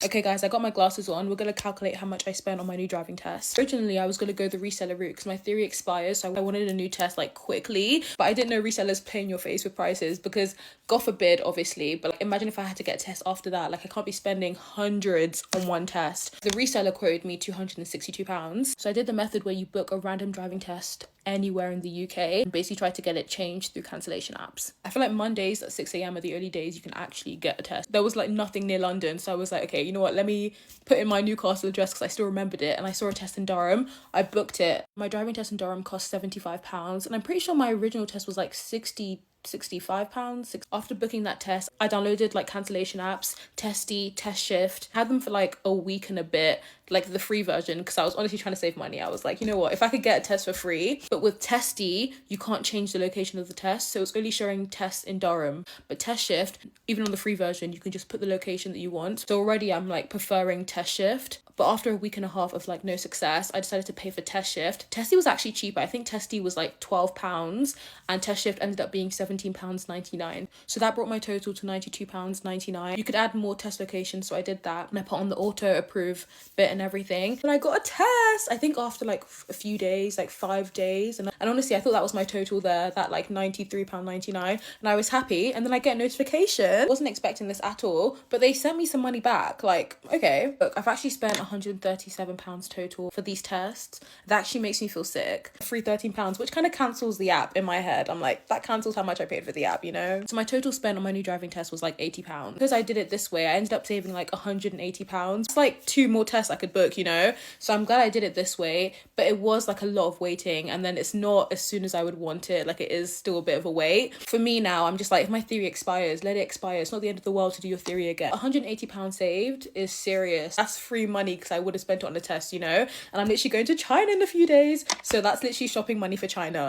Okay guys, I got my glasses on. We're going to calculate how much I spent on my new driving test. Originally, I was going to go the reseller route because my theory expires, so I wanted a new test like quickly, but I didn't know resellers play in your face with prices because God forbid, obviously, but like, imagine if I had to get a test after that. Like I can't be spending hundreds on one test. The reseller quoted me £262. So I did the method where you book a random driving test anywhere in the UK and basically try to get it changed through cancellation apps. I feel like Mondays at 6 a.m. are the only days you can actually get a test. There was like nothing near London, so I was like, okay, you know what, let me put in my Newcastle address because I still remembered it, and I saw a test in Durham. I booked it. My driving test in Durham cost £75, and I'm pretty sure my original test was like £65. After booking that test, I downloaded like cancellation apps, Testy, Test Shift, had them for like a week and a bit, like the free version, because I was honestly trying to save money. I was like, you know what, if I could get a test for free. But with Testy, you can't change the location of the test, so it's only showing tests in Durham. But Test Shift, even on the free version, you can just put the location that you want. So already I'm like preferring Test Shift. But after a week and a half of like no success, I decided to pay for Test Shift. Testy was actually cheaper. I think Testy was like £12 and Test Shift ended up being £17.99. So that brought my total to £92.99. You could add more test locations, so I did that. And I put on the auto approve bit and everything. And I got a test, I think after like a few days, like 5 days. And honestly, I thought that was my total there, that like £93.99. And I was happy. And then I get a notification. I wasn't expecting this at all, but they sent me some money back. Like, okay. Look, I've actually spent £137 total for these tests. That actually makes me feel sick. Free £13, which kind of cancels the app in my head. I'm like, that cancels how much I paid for the app, you know? So my total spend on my new driving test was like £80. Because I did it this way, I ended up saving like £180. It's like 2 more tests I could book, you know? So I'm glad I did it this way, but it was like a lot of waiting, and then it's not as soon as I would want it. Like it is still a bit of a wait. For me now, I'm just like, if my theory expires, let it expire. It's not the end of the world to do your theory again. £180 saved is serious. That's free money because I would have spent it on the test, you know? And I'm literally going to China in a few days. So that's literally shopping money for China.